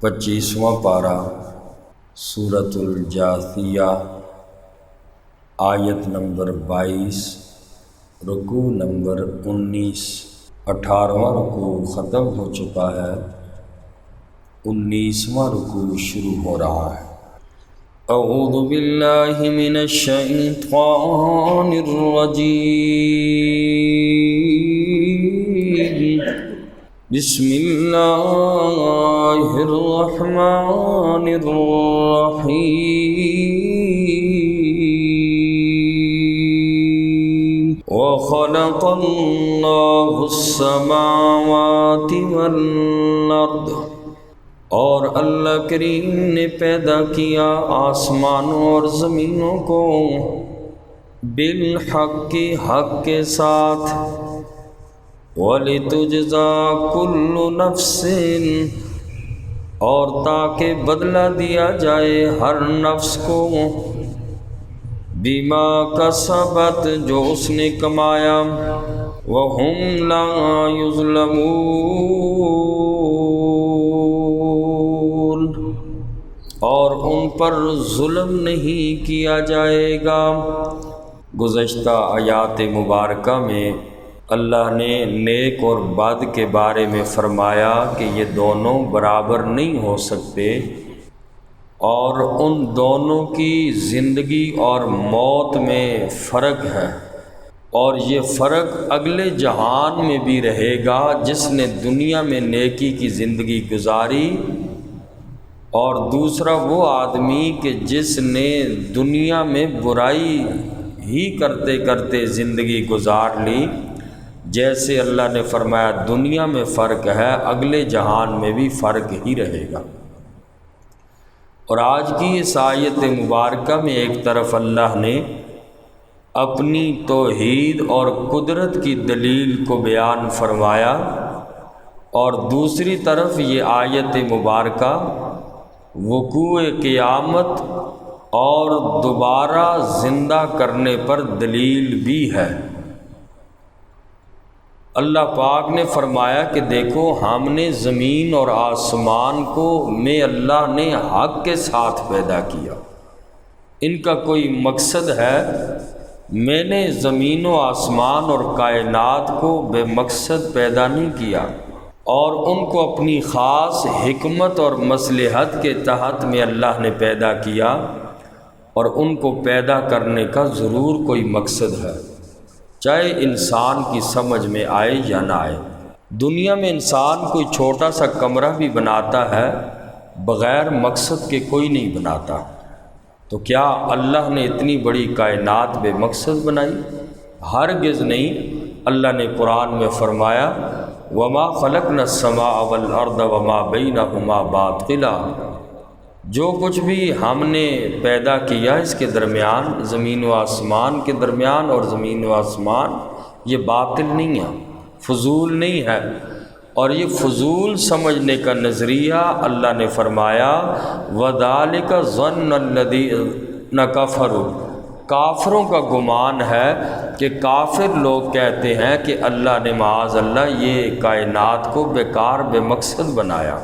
25واں پارہ سورۃ الجاثیہ، آیت نمبر 22، رکوع نمبر 19۔ 18واں رکوع ختم ہو چکا ہے، 19واں رکوع شروع ہو رہا ہے۔ اعوذ باللہ من الشیطان الرجیم، بسم اللہ الرحمن الرحیم۔ وخلق اللہ السماوات والارض، اور اللہ کریم نے پیدا کیا آسمانوں اور زمینوں کو، بالحق، حق کے ساتھ، وَلِتُجْزَى كُلُّ نَفْسٍ، اور تاکہ بدلہ دیا جائے ہر نفس کو، بِمَا كَسَبَتْ، جو اس نے کمایا، وَهُمْ لَا يُظْلَمُونَ، اور ان پر ظلم نہیں کیا جائے گا۔ گزشتہ آیات مبارکہ میں اللہ نے نیک اور بد کے بارے میں فرمایا کہ یہ دونوں برابر نہیں ہو سکتے، اور ان دونوں کی زندگی اور موت میں فرق ہے، اور یہ فرق اگلے جہان میں بھی رہے گا۔ جس نے دنیا میں نیکی کی زندگی گزاری، اور دوسرا وہ آدمی کہ جس نے دنیا میں برائی ہی کرتے کرتے زندگی گزار لی۔ جیسے اللہ نے فرمایا دنیا میں فرق ہے، اگلے جہان میں بھی فرق ہی رہے گا۔ اور آج کی اس آیت مبارکہ میں ایک طرف اللہ نے اپنی توحید اور قدرت کی دلیل کو بیان فرمایا، اور دوسری طرف یہ آیت مبارکہ وقوع قیامت اور دوبارہ زندہ کرنے پر دلیل بھی ہے۔ اللہ پاک نے فرمایا کہ دیکھو، ہم نے زمین اور آسمان کو اللہ نے حق کے ساتھ پیدا کیا۔ ان کا کوئی مقصد ہے؟ میں نے زمین و آسمان اور کائنات کو بے مقصد پیدا نہیں کیا، اور ان کو اپنی خاص حکمت اور مصلحت کے تحت میں اللہ نے پیدا کیا، اور ان کو پیدا کرنے کا ضرور کوئی مقصد ہے، چاہے انسان کی سمجھ میں آئے یا نہ آئے۔ دنیا میں انسان کوئی چھوٹا سا کمرہ بھی بناتا ہے، بغیر مقصد کے کوئی نہیں بناتا۔ تو کیا اللہ نے اتنی بڑی کائنات بے مقصد بنائی؟ ہرگز نہیں۔ اللہ نے قرآن میں فرمایا وَمَا خَلَقْنَا السَّمَاءَ وَالْأَرْضَ وَمَا بَيْنَهُمَا بَاطِلًا، جو کچھ بھی ہم نے پیدا کیا اس کے درمیان، زمین و آسمان کے درمیان، اور زمین و آسمان یہ باطل نہیں ہے، فضول نہیں ہے۔ اور یہ فضول سمجھنے کا نظریہ اللہ نے فرمایا وَذَلِكَ ظَنَّ الَّذِينَ كَفَرُوا، کافروں کا گمان ہے کہ کافر لوگ کہتے ہیں کہ اللہ نے معاذ اللہ یہ کائنات کو بیکار بے مقصد بنایا۔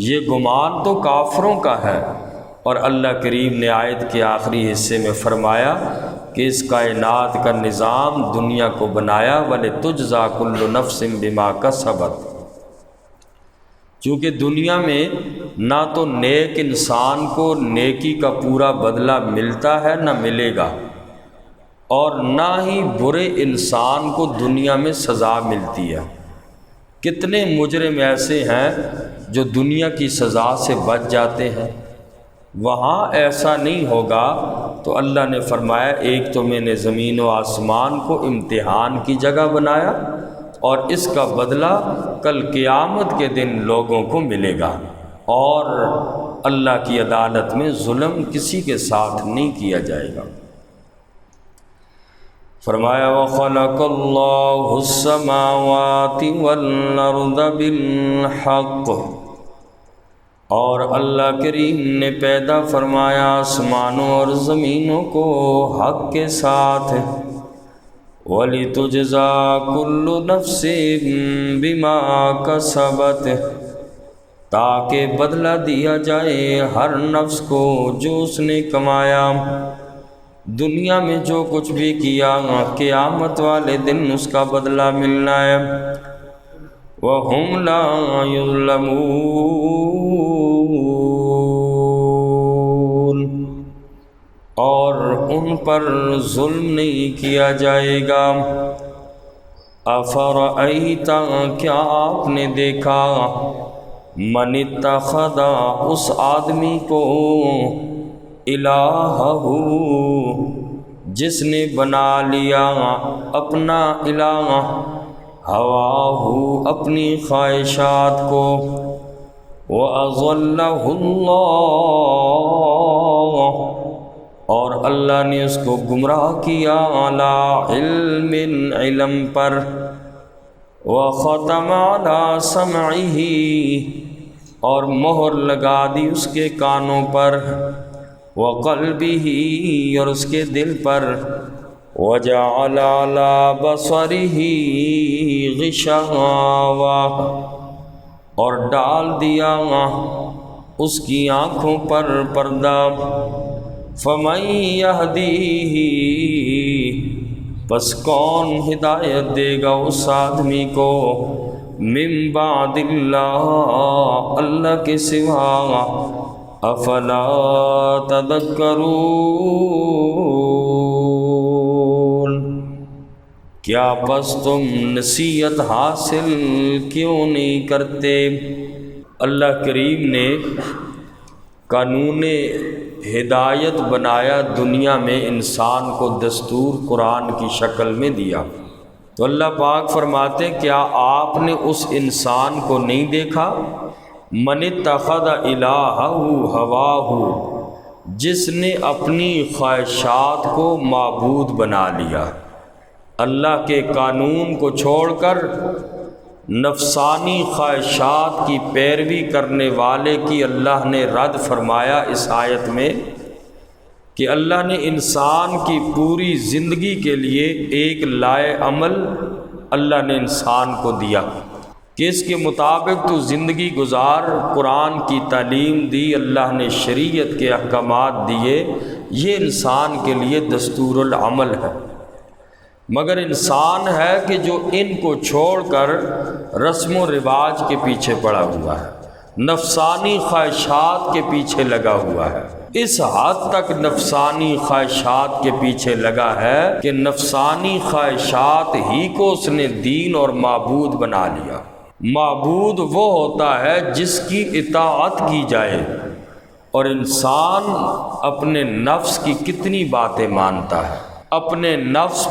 یہ گمان تو کافروں کا ہے، اور اللہ کریم نے آیت کے آخری حصے میں فرمایا کہ اس کائنات کا نظام دنیا کو بنایا وَلِتُجْزَى كُلُّ نَفْسٍ بِمَا كَسَبَتْ، چونکہ دنیا میں نہ تو نیک انسان کو نیکی کا پورا بدلہ ملتا ہے نہ ملے گا، اور نہ ہی برے انسان کو دنیا میں سزا ملتی ہے۔ کتنے مجرم ایسے ہیں جو دنیا کی سزا سے بچ جاتے ہیں، وہاں ایسا نہیں ہوگا۔ تو اللہ نے فرمایا ایک تو میں نے زمین و آسمان کو امتحان کی جگہ بنایا، اور اس کا بدلہ کل قیامت کے دن لوگوں کو ملے گا، اور اللہ کی عدالت میں ظلم کسی کے ساتھ نہیں کیا جائے گا۔ فرمایا وَخَلَقَ اللَّهُ السَّمَاوَاتِ وَالْأَرْضَ بِالْحَقِّ، اور اللہ کریم نے پیدا فرمایا آسمانوں اور زمینوں کو حق کے ساتھ، وَلِتُجْزَى كُلُّ نَفْسٍ بِمَا كَسَبَتْ، تاکہ بدلہ دیا جائے ہر نفس کو جو اس نے کمایا، دنیا میں جو کچھ بھی کیا قیامت والے دن اس کا بدلہ ملنا ہے۔ وَهُمْ لَا يُظْلَمُونَ، اور ان پر ظلم نہیں کیا جائے گا۔ أَفَرَأَيْتَ، کیا آپ نے دیکھا، من اتخذ، اس آدمی کو، الہہ، جس نے بنا لیا اپنا الہ، ہواہ، اپنی خواہشات کو، وَأَضَلَّهُ اللَّهُ، اور اللہ نے اس کو گمراہ کیا، عَلَىٰ عِلْمٍ، علم پر، وَخَتَمَ عَلَىٰ سَمْعِهِ، اور مہر لگا دی اس کے کانوں پر، وَقَلْبِهِ، اور اس کے دل پر، وَجَعَلَ عَلَىٰ بَصَرِهِ غِشَاوَةً، اور ڈال دیا اس کی آنکھوں پر پردہ۔ فَمَن يَهْدِيهِ، پس کون ہدایت دے گا اس آدمی کو، من بعد اللہ، اللہ کے سوا، افلا تذکرون، کیا پس تم نصیحت حاصل کیوں نہیں کرتے؟ اللہ کریم نے قانون ہدایت بنایا، دنیا میں انسان کو دستور قرآن کی شکل میں دیا، تو اللہ پاک فرماتے کیا آپ نے اس انسان کو نہیں دیکھا، من اتخذ الہہ ہواہ، جس نے اپنی خواہشات کو معبود بنا لیا، اللہ کے قانون کو چھوڑ کر نفسانی خواہشات کی پیروی کرنے والے کی اللہ نے رد فرمایا اس آیت میں کہ اللہ نے انسان کی پوری زندگی کے لیے ایک لائے عمل اللہ نے انسان کو دیا کہ اس کے مطابق تو زندگی گزار، قرآن کی تعلیم دی، اللہ نے شریعت کے احکامات دیے، یہ انسان کے لیے دستور العمل ہے۔ مگر انسان ہے کہ جو ان کو چھوڑ کر رسم و رواج کے پیچھے پڑا ہوا ہے، نفسانی خواہشات کے پیچھے لگا ہوا ہے، اس حد تک نفسانی خواہشات کے پیچھے لگا ہے کہ نفسانی خواہشات ہی کو اس نے دین اور معبود بنا لیا۔ معبود وہ ہوتا ہے جس کی اطاعت کی جائے، اور انسان اپنے نفس کی کتنی باتیں مانتا ہے، اپنے نفس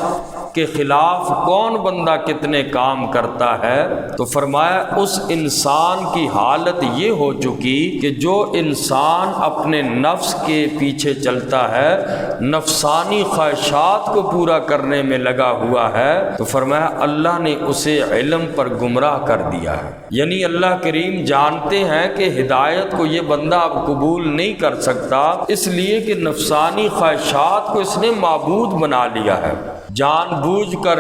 کے خلاف کون بندہ کتنے کام کرتا ہے۔ تو فرمایا اس انسان کی حالت یہ ہو چکی کہ جو انسان اپنے نفس کے پیچھے چلتا ہے، نفسانی خواہشات کو پورا کرنے میں لگا ہوا ہے، تو فرمایا اللہ نے اسے علم پر گمراہ کر دیا ہے۔ یعنی اللہ کریم جانتے ہیں کہ ہدایت کو یہ بندہ اب قبول نہیں کر سکتا، اس لیے کہ نفسانی خواہشات کو اس نے معبود بنا لیا ہے، جان بوجھ کر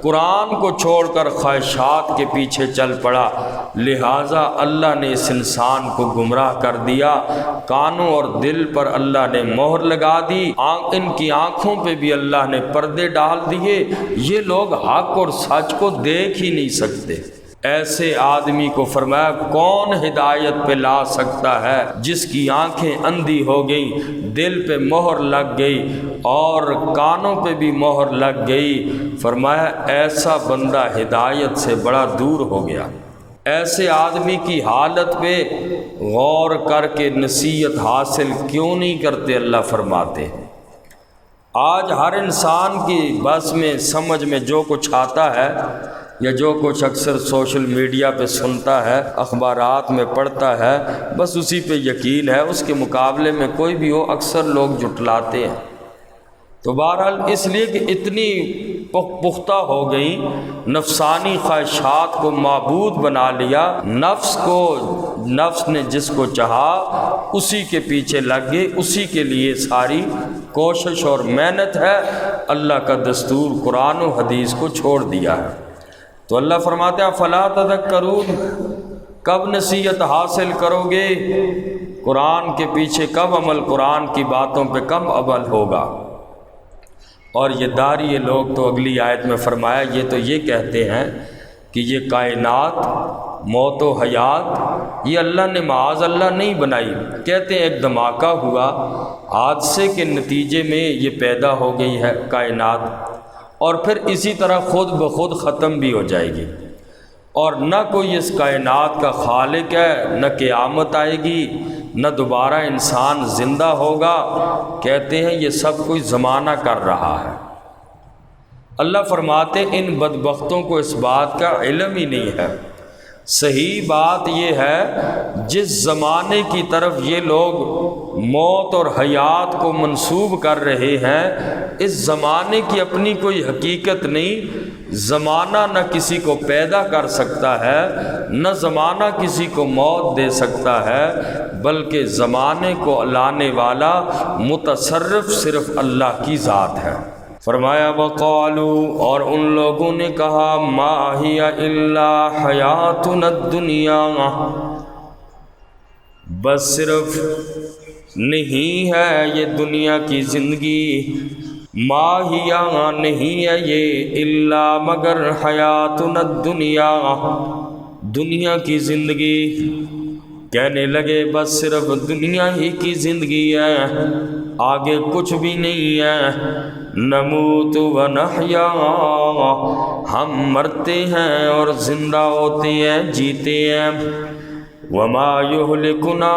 قرآن کو چھوڑ کر خواہشات کے پیچھے چل پڑا، لہٰذا اللہ نے اس انسان کو گمراہ کر دیا، کانوں اور دل پر اللہ نے مہر لگا دی، ان کی آنکھوں پہ بھی اللہ نے پردے ڈال دیے، یہ لوگ حق اور سچ کو دیکھ ہی نہیں سکتے۔ ایسے آدمی کو فرمایا کون ہدایت پہ لا سکتا ہے جس کی آنکھیں اندھی ہو گئیں، دل پہ مہر لگ گئی اور کانوں پہ بھی مہر لگ گئی۔ فرمایا ایسا بندہ ہدایت سے بڑا دور ہو گیا۔ ایسے آدمی کی حالت پہ غور کر کے نصیحت حاصل کیوں نہیں کرتے؟ اللہ فرماتے آج ہر انسان کی بس میں سمجھ میں جو کچھ آتا ہے یا جو کچھ اکثر سوشل میڈیا پہ سنتا ہے، اخبارات میں پڑھتا ہے، بس اسی پہ یقین ہے، اس کے مقابلے میں کوئی بھی ہو اکثر لوگ جھٹلاتے ہیں۔ تو بہرحال اس لیے کہ اتنی پختہ ہو گئی، نفسانی خواہشات کو معبود بنا لیا، نفس نے جس کو چاہا اسی کے پیچھے لگ گئے، اسی کے لیے ساری کوشش اور محنت ہے، اللہ کا دستور قرآن و حدیث کو چھوڑ دیا ہے۔ تو اللہ فرماتے ہیں فلا تذکرون، کب نصیحت حاصل کرو گے؟ قرآن کے پیچھے کب عمل، قرآن کی باتوں پہ کب عمل ہوگا؟ اور یہ داعی لوگ تو اگلی آیت میں فرمایا یہ تو یہ کہتے ہیں کہ یہ کائنات، موت و حیات یہ اللہ نے معاذ اللہ نہیں بنائی، کہتے ہیں ایک دھماکہ ہوا حادثے کے نتیجے میں یہ پیدا ہو گئی ہے کائنات، اور پھر اسی طرح خود بخود ختم بھی ہو جائے گی، اور نہ کوئی اس کائنات کا خالق ہے، نہ قیامت آئے گی، نہ دوبارہ انسان زندہ ہوگا۔ کہتے ہیں یہ سب کوئی زمانہ کر رہا ہے۔ اللہ فرماتے ان بدبختوں کو اس بات کا علم ہی نہیں ہے۔ صحیح بات یہ ہے جس زمانے کی طرف یہ لوگ موت اور حیات کو منسوب کر رہے ہیں، اس زمانے کی اپنی کوئی حقیقت نہیں۔ زمانہ نہ کسی کو پیدا کر سکتا ہے، نہ زمانہ کسی کو موت دے سکتا ہے، بلکہ زمانے کو لانے والا متصرف صرف اللہ کی ذات ہے۔ فرمایا وقالوا، اور ان لوگوں نے کہا ما ہی الا حیاتنا الدنیا، بس صرف نہیں ہے یہ دنیا کی زندگی، ما ہی نہیں ہے یہ الا مگر حیاتنا الدنیا، دنیا کی زندگی۔ کہنے لگے بس صرف دنیا ہی کی زندگی ہے، آگے کچھ بھی نہیں ہے۔ نموت و نحیا، ہم مرتے ہیں اور زندہ ہوتے ہیں، جیتے ہیں۔ وما یہلکنا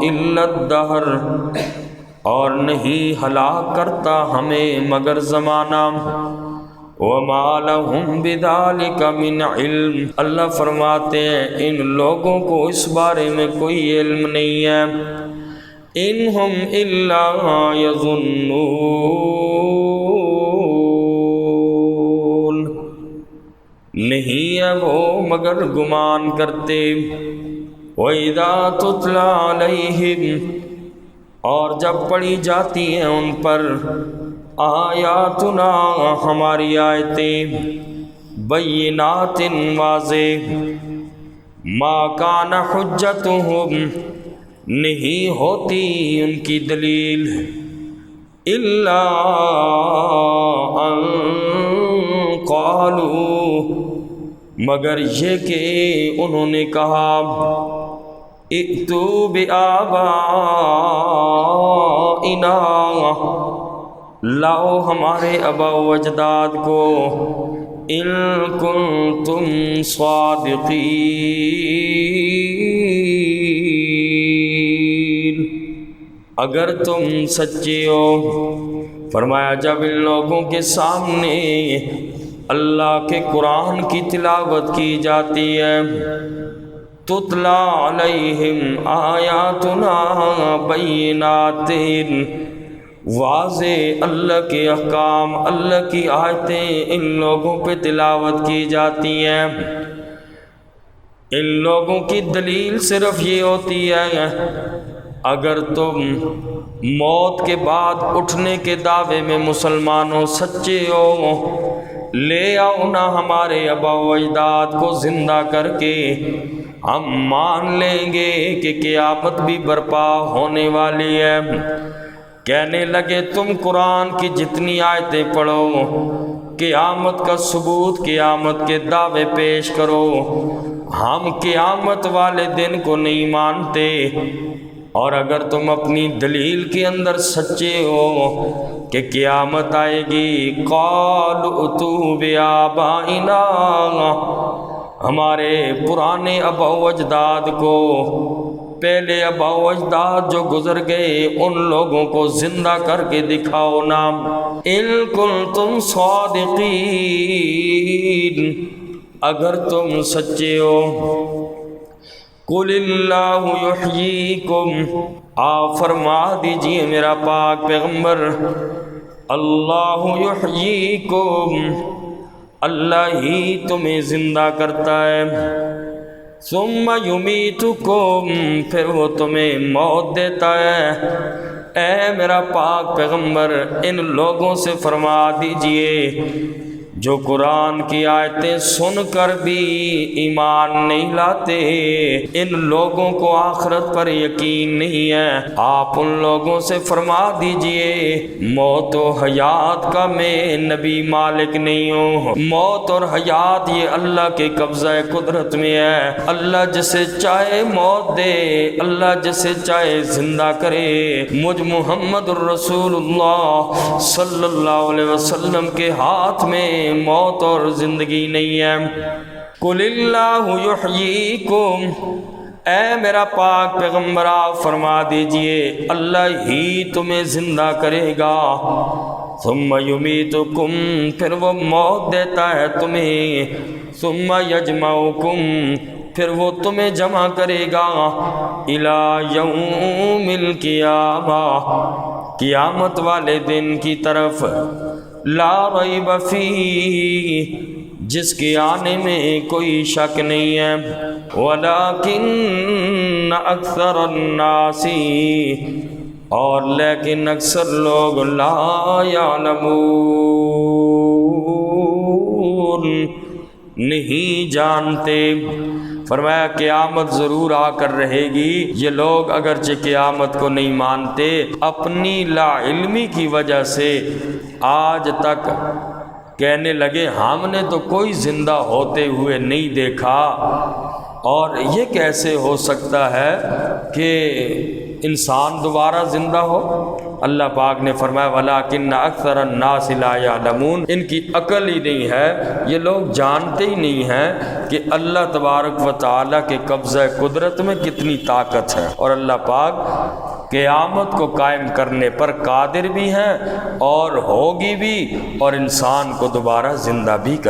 الا الدہر، اور نہیں ہلاک کرتا ہمیں مگر زمانہ۔ وما لہم بذالک من علم، اللہ فرماتے ہیں ان لوگوں کو اس بارے میں کوئی علم نہیں ہے۔ انہم الا یظنون، نہیں ہے وہ مگر گمان کرتے۔ وَإِذَا تُتْلَى عَلَيْهِمْ، اور جب پڑھی جاتی ہیں ان پر آیاتنا، ہماری آیتیں، بینات واضح، ما کان حجتہم، نہیں ہوتی ان کی دلیل، الا ان قالوا، مگر یہ کہ انہوں نے کہا ائتوا بآبائنا، لاؤ ہمارے آباء و اجداد کو، ان کنتم صادقین، اگر تم سچے ہو۔ فرمایا جب ان لوگوں کے سامنے اللہ کے قرآن کی تلاوت کی جاتی ہے، تتلا علیہم آیاتنا بینات، واضح اللہ کے احکام، اللہ کی آیتیں ان لوگوں پہ تلاوت کی جاتی ہیں، ان لوگوں کی دلیل صرف یہ ہوتی ہے اگر تم موت کے بعد اٹھنے کے دعوے میں مسلمانوں سچے ہو، لے آؤ نا ہمارے آباء و اجداد کو زندہ کر کے، ہم مان لیں گے کہ قیامت بھی برپا ہونے والی ہے۔ کہنے لگے تم قرآن کی جتنی آیتیں پڑھو، قیامت کا ثبوت، قیامت کے دعوے پیش کرو، ہم قیامت والے دن کو نہیں مانتے، اور اگر تم اپنی دلیل کے اندر سچے ہو کہ قیامت آئے گی، قالوا ائتوا بآبائنا، ہمارے پرانے آباء و اجداد کو، پہلے آباء و اجداد جو گزر گئے ان لوگوں کو زندہ کر کے دکھاؤ نا، ان کنتم صادقین، اگر تم سچے ہو۔ قل اللہ یحییکم، آپ فرما دیجئے میرا پاک پیغمبر، اللہ یحییکم، اللہ ہی تمہیں زندہ کرتا ہے، ثم یمیتکم، پھر وہ تمہیں موت دیتا ہے۔ اے میرا پاک پیغمبر ان لوگوں سے فرما دیجئے جو قرآن کی آیتیں سن کر بھی ایمان نہیں لاتے، ان لوگوں کو آخرت پر یقین نہیں ہے، آپ ان لوگوں سے فرما دیجئے موت و حیات کا میں نبی مالک نہیں ہوں، موت اور حیات یہ اللہ کے قبضہ قدرت میں ہے، اللہ جسے چاہے موت دے، اللہ جسے چاہے زندہ کرے، مجھ محمد الرسول اللہ صلی اللہ علیہ وسلم کے ہاتھ میں موت اور زندگی نہیں ہے۔ قل اللہ یحییکم، اے میرا پاک پیغمبر آپ فرما دیجئے اللہ ہی تمہیں زندہ کرے گا، ثم یمیتکم، پھر وہ موت دیتا ہے تمہیں، ثم یجمعکم، پھر وہ تمہیں جمع کرے گا، الی یوم القیامہ، قیامت والے دن کی طرف، لا ریب فیہ، جس کے آنے میں کوئی شک نہیں ہے، ولیکن اکثر الناس، اور لیکن اکثر لوگ لا یعلمون، نہیں جانتے۔ فرمایا قیامت ضرور آ کر رہے گی، یہ لوگ اگرچہ قیامت کو نہیں مانتے، اپنی لا علمی کی وجہ سے آج تک کہنے لگے ہم نے تو کوئی زندہ ہوتے ہوئے نہیں دیکھا، اور یہ کیسے ہو سکتا ہے کہ انسان دوبارہ زندہ ہو؟ اللہ پاک نے فرمایا وَلَٰكِنَّ أَكْثَرَ النَّاسِ لَا يَعْلَمُونَ، ان کی عقل ہی نہیں ہے، یہ لوگ جانتے ہی نہیں ہیں کہ اللہ تبارک و تعالیٰ کے قبضہ قدرت میں کتنی طاقت ہے، اور اللہ پاک قیامت کو قائم کرنے پر قادر بھی ہیں اور ہوگی بھی، اور انسان کو دوبارہ زندہ بھی کر